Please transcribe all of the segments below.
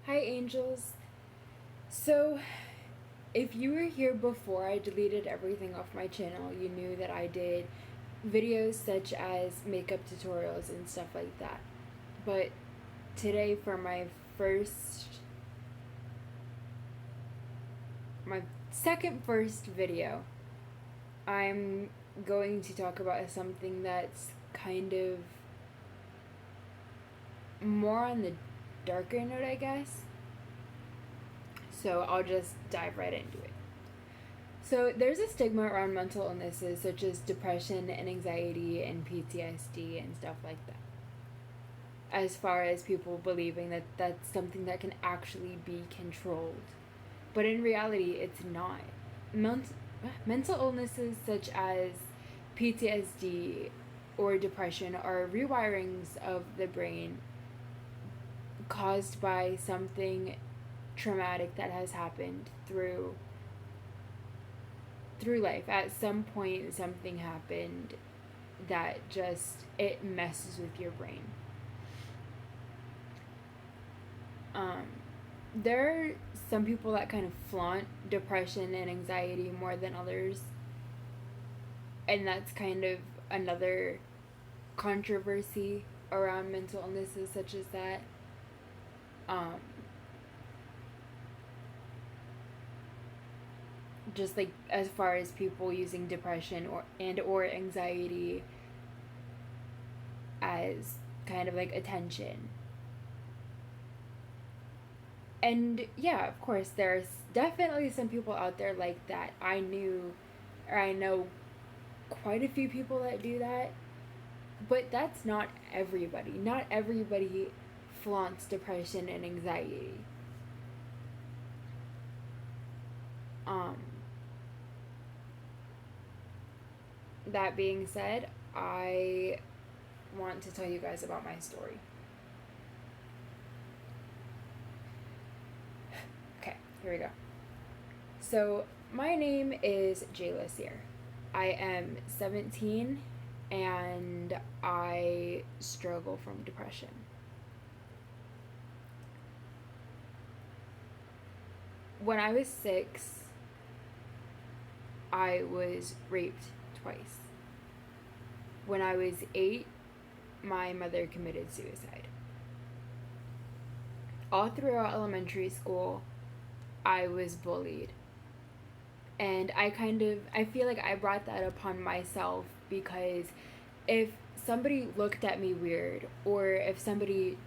Hi, angels. So, if you were here before I deleted everything off my channel, you knew that I did videos such as makeup tutorials and stuff like that. But today, for my second first video, I'm going to talk about something that's kind of more on the darker note, I guess. So I'll just dive right into it. So there's a stigma around mental illnesses such as depression and anxiety and PTSD and stuff like that. As far as people believing that that's something that can actually be controlled. But in reality, it's not. Mental illnesses such as PTSD or depression are rewirings of the brain caused by something traumatic that has happened through life. At some point something happened that just it messes with your brain. There are some people that kind of flaunt depression and anxiety more than others, and that's kind of another controversy around mental illnesses such as that. Just like as far as people using depression or anxiety as kind of like attention. And yeah, of course, there's definitely some people out there like that. I know quite a few people that do that, but that's not everybody. Not everybody flaunts depression and anxiety. That being said, I want to tell you guys about my story. Okay, here we go. So, my name is Jayla Sear. I am 17 and I struggle from depression. When I was 6, I was raped twice. When I was 8, my mother committed suicide. All throughout elementary school, I was bullied. And I feel like I brought that upon myself because if somebody looked at me weird, or if somebody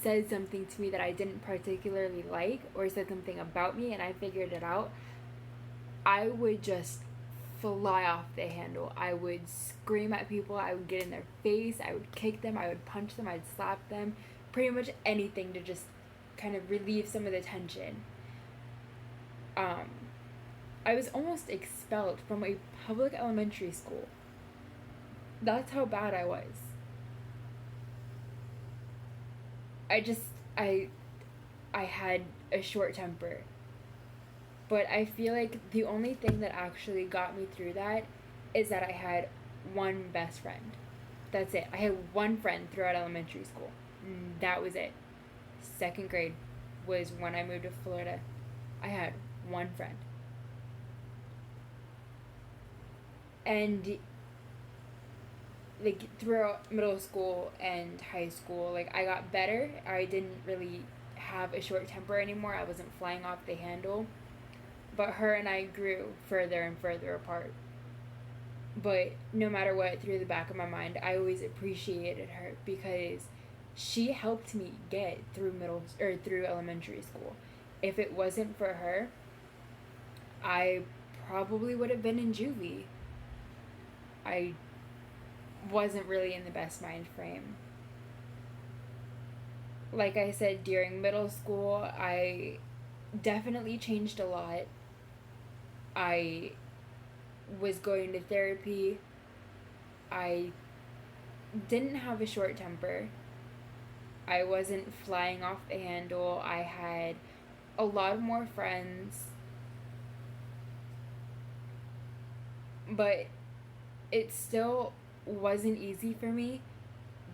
said something to me that I didn't particularly like, or said something about me and I figured it out, I would just fly off the handle. I would scream at people, I would get in their face, I would kick them, I would punch them, I'd slap them, pretty much anything to just kind of relieve some of the tension. I was almost expelled from a public elementary school. That's how bad I was. I had a short temper. But I feel like the only thing that actually got me through that is that I had one best friend. That's it. I had one friend throughout elementary school. That was it. Second grade was when I moved to Florida. I had one friend. And like throughout middle school and high school, like I got better. I didn't really have a short temper anymore. I wasn't flying off the handle. But her and I grew further and further apart. But no matter what, through the back of my mind, I always appreciated her because she helped me get through through elementary school. If it wasn't for her, I probably would have been in juvie. I wasn't really in the best mind frame. Like I said, during middle school, I definitely changed a lot. I was going to therapy. I didn't have a short temper. I wasn't flying off the handle. I had a lot more friends. But it still wasn't easy for me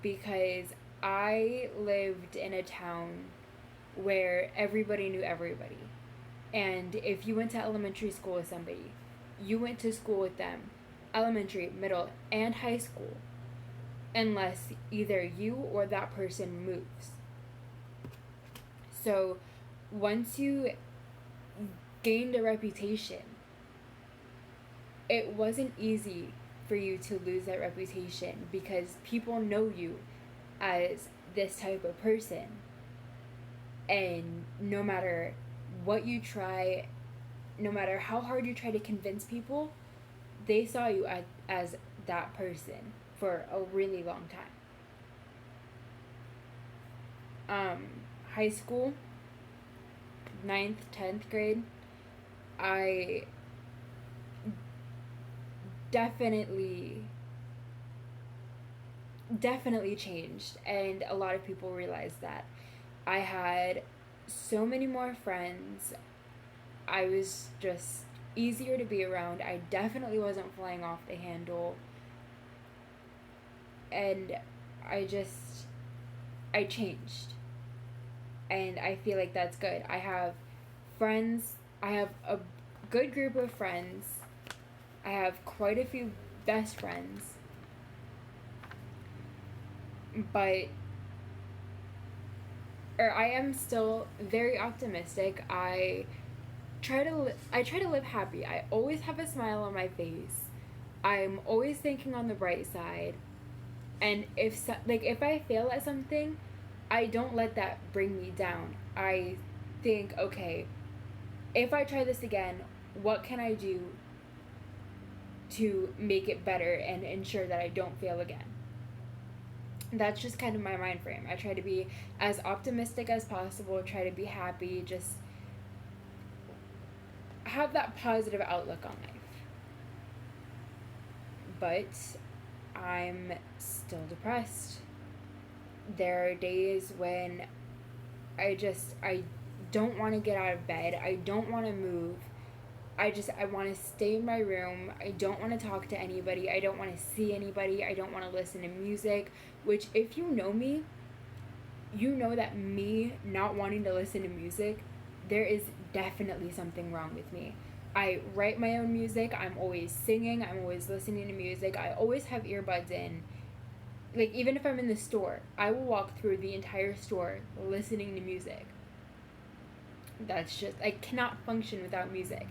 because I lived in a town where everybody knew everybody. And if you went to elementary school with somebody, you went to school with them, elementary, middle, and high school, unless either you or that person moves. So once you gained a reputation, it wasn't easy for you to lose that reputation because people know you as this type of person. And no matter what you try, no matter how hard you try to convince people, they saw you as that person for a really long time. High school, 9th, 10th grade, I definitely changed, and a lot of people realized that. I had so many more friends. I was just easier to be around. I definitely wasn't flying off the handle. And I changed. And I feel like that's good. I have friends. I have a good group of friends. I have quite a few best friends. But I am still very optimistic. I try to live happy. I always have a smile on my face. I'm always thinking on the bright side. And if I fail at something, I don't let that bring me down. I think, okay, if I try this again, what can I do to make it better and ensure that I don't fail again? That's just kind of my mind frame. I try to be as optimistic as possible, try to be happy, just have that positive outlook on life. But I'm still depressed. There are days when I don't want to get out of bed. I don't want to move. I want to stay in my room. I don't want to talk to anybody. I don't want to see anybody. I don't want to listen to music, which if you know me, you know that me not wanting to listen to music, there is definitely something wrong with me. I write my own music. I'm always singing. I'm always listening to music. I always have earbuds in. Like, even if I'm in the store, I will walk through the entire store listening to music. That's just, I cannot function without music.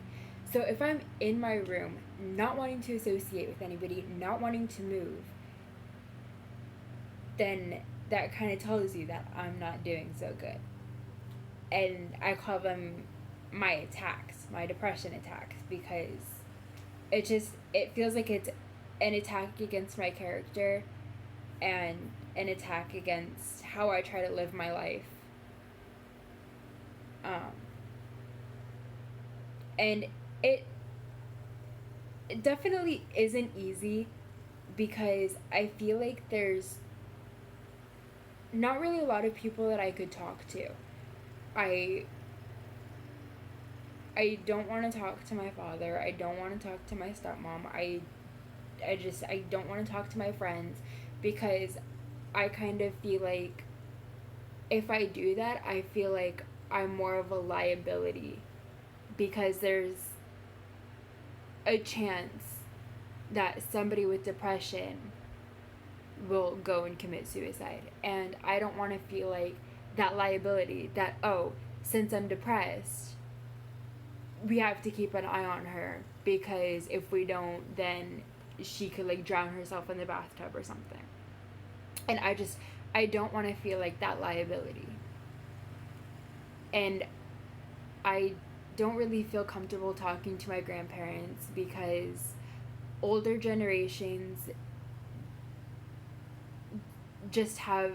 So if I'm in my room, not wanting to associate with anybody, not wanting to move, then that kind of tells you that I'm not doing so good. And I call them my attacks, my depression attacks, because it feels like it's an attack against my character and an attack against how I try to live my life. And it definitely isn't easy because I feel like there's not really a lot of people that I could talk to. I don't want to talk to my father. I don't want to talk to my stepmom. I don't want to talk to my friends because I kind of feel like if I do that, I feel like I'm more of a liability because there's a chance that somebody with depression will go and commit suicide. And I don't want to feel like that liability that, oh, since I'm depressed, we have to keep an eye on her because if we don't, then she could like drown herself in the bathtub or something. And I don't want to feel like that liability. And I don't really feel comfortable talking to my grandparents because older generations just have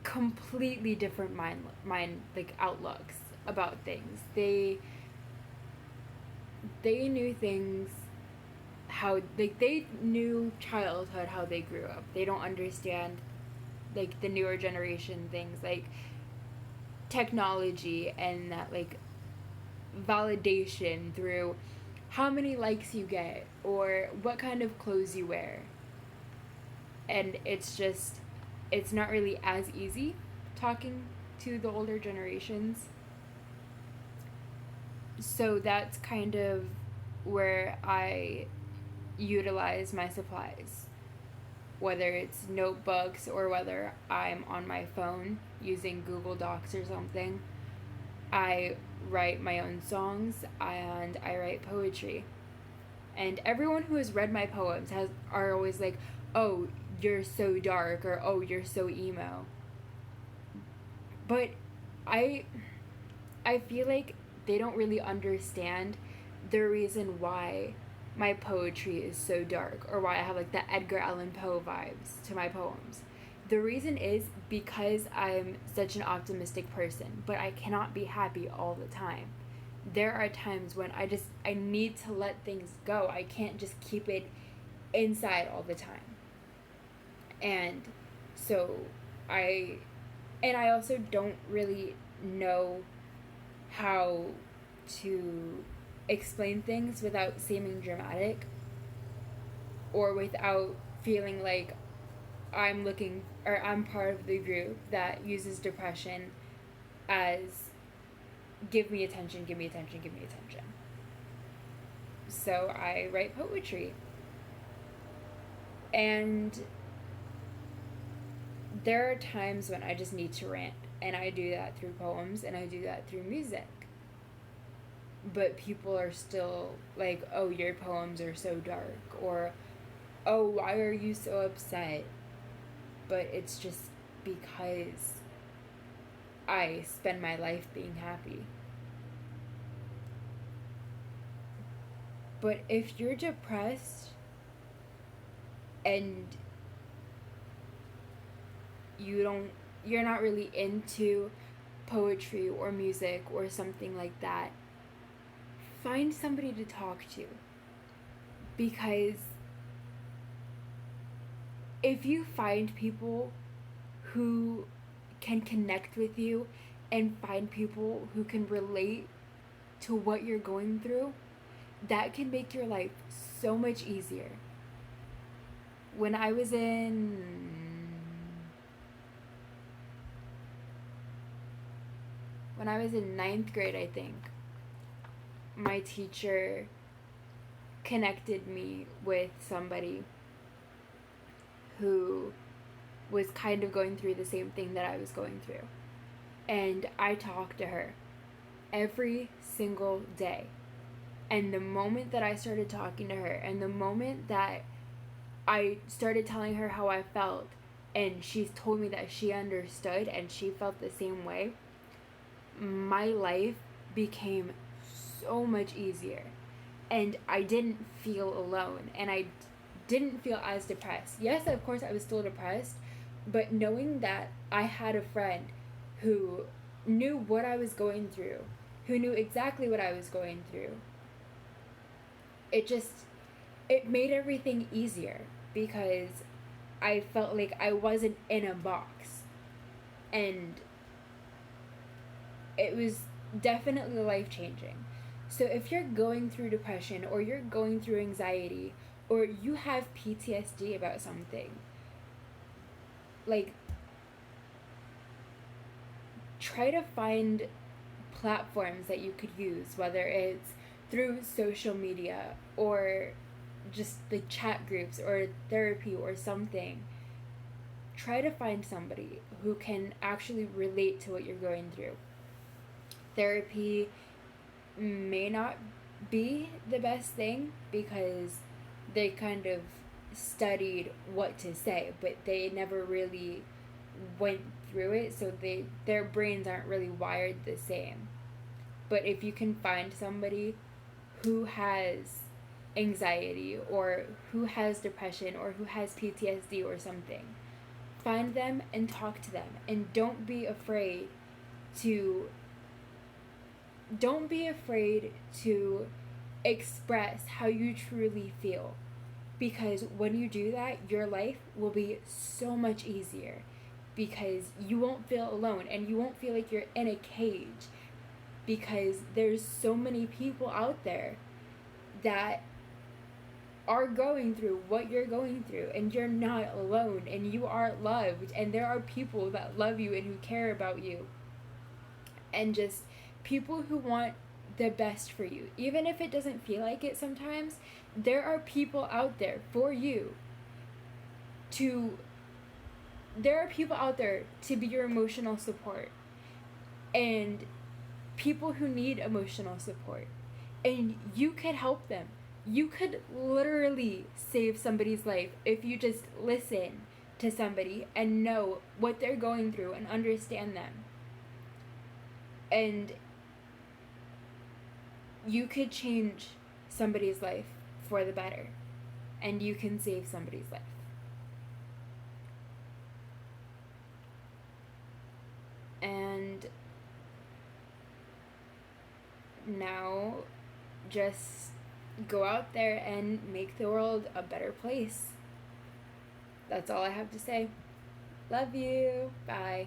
completely different mind like outlooks about things. They knew things how like they knew childhood how they grew up. They don't understand like the newer generation things like technology and that like validation through how many likes you get or what kind of clothes you wear. And it's not really as easy talking to the older generations. So that's kind of where I utilize my supplies, whether it's notebooks or whether I'm on my phone using Google Docs or something. I write my own songs and I write poetry. And everyone who has read my poems are always like, "Oh, you're so dark," or "Oh, you're so emo." But I I feel like they don't really understand the reason why my poetry is so dark, or why I have like the Edgar Allan Poe vibes to my poems. The reason is because I'm such an optimistic person, but I cannot be happy all the time. There are times when I need to let things go. I can't just keep it inside all the time. And so I I also don't really know how to explain things without seeming dramatic, or without feeling like I'm part of the group that uses depression as give me attention, give me attention, give me attention. So I write poetry. And there are times when I just need to rant, and I do that through poems and I do that through music. But people are still like, "Oh, your poems are so dark," or "Oh, why are you so upset?" But it's just because I spend my life being happy. But if you're depressed and you're not really into poetry or music or something like that, find somebody to talk to. Because if you find people who can connect with you and find people who can relate to what you're going through, that can make your life so much easier. When I was in ninth grade, I think, my teacher connected me with somebody who was kind of going through the same thing that I was going through. And I talked to her every single day. And the moment that I started talking to her, and the moment that I started telling her how I felt, and she told me that she understood and she felt the same way, my life became so much easier. And I didn't feel alone, and I didn't feel as depressed. Yes, of course, I was still depressed, but knowing that I had a friend who knew what I was going through, who knew exactly what I was going through, it made everything easier, because I felt like I wasn't in a box. And it was definitely life-changing. So if you're going through depression, or you're going through anxiety, or you have PTSD about something, like, try to find platforms that you could use, whether it's through social media or just the chat groups or therapy or something. Try to find somebody who can actually relate to what you're going through. Therapy may not be the best thing, because they kind of studied what to say, but they never really went through it, so their brains aren't really wired the same. But if you can find somebody who has anxiety, or who has depression, or who has PTSD or something, find them and talk to them, and don't be afraid to express how you truly feel, because when you do that, your life will be so much easier, because you won't feel alone, and you won't feel like you're in a cage, because there's so many people out there that are going through what you're going through, and you're not alone, and you are loved, and there are people that love you and who care about you. and just people who want the best for you. Even if it doesn't feel like it sometimes, there are people out there for you to there are people out there to be your emotional support, and people who need emotional support, and you could help them. You could literally save somebody's life if you just listen to somebody and know what they're going through and understand them. And you could change somebody's life for the better, and you can save somebody's life. And now just go out there and make the world a better place. That's all I have to say. Love you. Bye.